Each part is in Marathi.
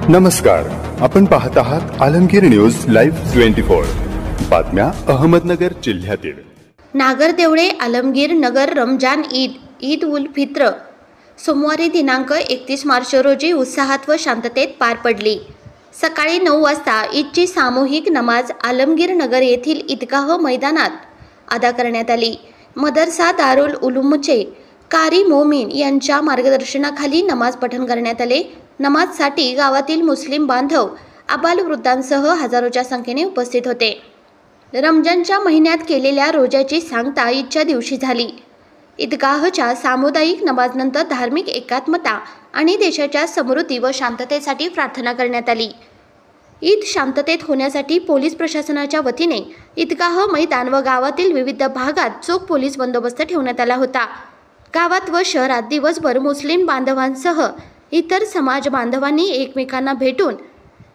नमस्कार, आपण पाहत आहात आलमगीर न्यूज लाईव्ह 24 बातम्या अहमदनगर जिल्ह्यातील नागरदेवळे आलमगीर नगर रमजान ईद उल फित्र सोमवारी दिनांक 31 मार्च रोजी उत्साहात व शांततेत पार पडली। सकाळी 9 वाजता ईदची सामूहिक नमाज आलमगीर नगर येथील ईदगाह मैदानात अदा करण्यात आली। मदरसा दारुल उलूमचे कारी मोमीन यांच्या मार्गदर्शनाखाली नमाज पठण करण्यात आले। नमाजसाठी गावातील मुस्लिम बांधव आबालवृद्धांसह हजारोच्या संख्येने उपस्थित होते। रमजानच्या महिन्यात केलेल्या रोजाची सांगता ईदच्या दिवशी झाली। ईदगाहच्या सामुदायिक नमाजनंतर धार्मिक एकात्मता आणि देशाच्या समृद्धी व शांततेसाठी प्रार्थना करण्यात आली। ईद शांततेत होण्यासाठी पोलीस प्रशासनाच्या वतीने ईदगाह मैदान व गावातील विविध भागात चोख पोलीस बंदोबस्त ठेवण्यात आला होता। गावात व शहरात दिवसभर मुस्लिम बांधवांसह इतर समाज बांधवांनी एकमेकांना भेटून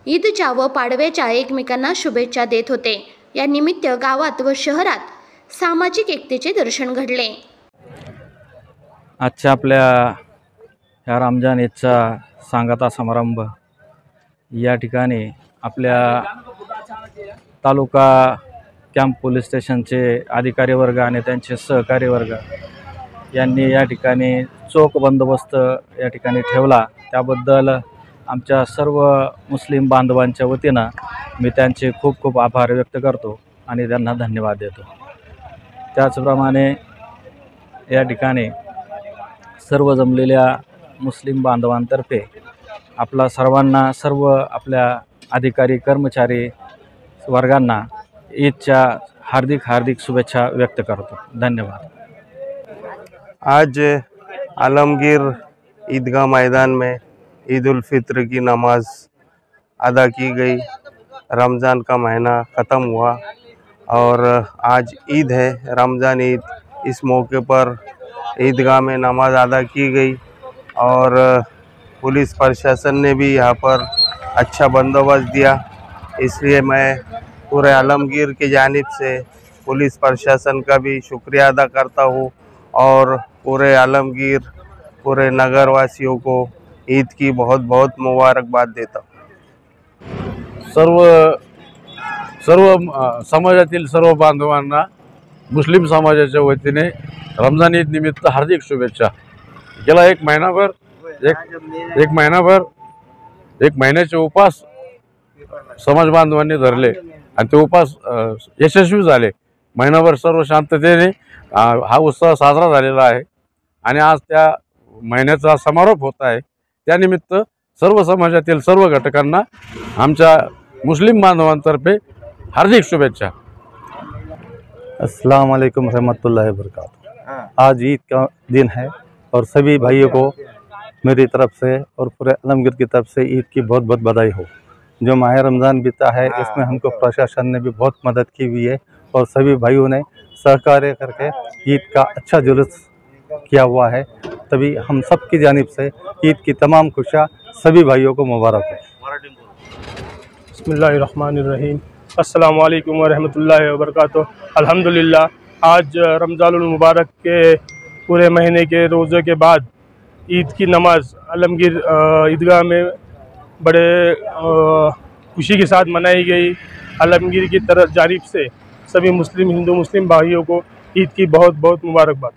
ईदच्या व पाडव्याच्या एकमेकांना शुभेच्छा देत होते। या निमित्त गावात व शहरात सामाजिक एकतेचे दर्शन घडले। आजच्या आपल्या ह्या रमजान ईदचा सांगता समारंभ या ठिकाणी आपल्या तालुका कॅम्प पोलीस स्टेशनचे अधिकारी वर्ग आणि त्यांचे सहकारी वर्ग यांनी या ठिकाणी चोख बंदोबस्त या ठिकाणी ठेवला। त्याबद्दल आमच्या सर्व मुस्लिम बांधवांच्या वतीनं मी त्यांचे खूप खूप आभार व्यक्त करतो आणि त्यांना धन्यवाद देतो। त्याचप्रमाणे या ठिकाणी सर्व जमलेल्या मुस्लिम बांधवांतर्फे आपला सर्व आपल्या अधिकारी कर्मचारी वर्गांना ईदच्या हार्दिक शुभेच्छा व्यक्त करतो। धन्यवाद। आज आलमगीर ईदगाह मैदान में ईद उल फित्र की नमाज अदा की गई। रमज़ान का महीना ख़त्म हुआ और आज ईद है, रमज़ान ईद। इस मौके पर ईदगाह में नमाज अदा की गई और पुलिस प्रशासन ने भी यहाँ पर अच्छा बंदोबस्त दिया। इसलिए मैं पूरे आलमगीर की जानिब से पुलिस प्रशासन का भी शुक्रिया अदा करता हूँ और पूरे आलमगीर पूरे नगरवासियों को ईद की बहुत बहुत मुबारकबाद देता हूँ। सर्व समाजातील सर्व बांधवांना मुस्लिम समाजाच्या वतीने रमजान ईद निमित्त हार्दिक शुभेच्छा। गेला एक महिन्याचे उपास समाज बांधवांनी धरले आणि ते उपास यशस्वी झाले। महिनाभर सर्व शांततेने हा उत्सव साजरा झालेला आहे आणि आज त्या महिन्याचा समारोप होत आहे। त्यानिमित्त सर्व समाजातील सर्व घटकांना आमच्या मुस्लिम बांधवांतर्फे हार्दिक शुभेच्छा। अस्सलाम वालेकुम रहमतुल्लाहि व बरकातहू। आज ईद का दिन है और सभी भाइयों को मेरी तरफ से और पूरे आलमगीर की तरफ से ईद की बहुत बहुत बधाई हो। जो माह रमज़ान बीता है इसमें हमको प्रशासन ने भी बहुत मदद की हुई है और सभी भाइयों ने सहकार्य करके ईद का अच्छा जुलूस किया हुआ है। तभी हम सब की जानिब से ईद की तमाम खुशियाँ सभी भाइयों को मुबारक हो। बिस्मिल्लाहिर्रहमानिर्रहीम। अस्सलामु अलैकुम वरहमतुल्लाहि वबरकातुहू। अल्हम्दुलिल्लाह आज रमज़ानुल मुबारक के पूरे महीने के रोज़े के बाद ईद की नमाज आलमगीर ईदगाह में बड़े खुशी के साथ मनाई गई। आलमगीर की तरफ जानिब से सभी हिंदू मुस्लिम भाइयों को ईद की बहुत बहुत मुबारकबाद।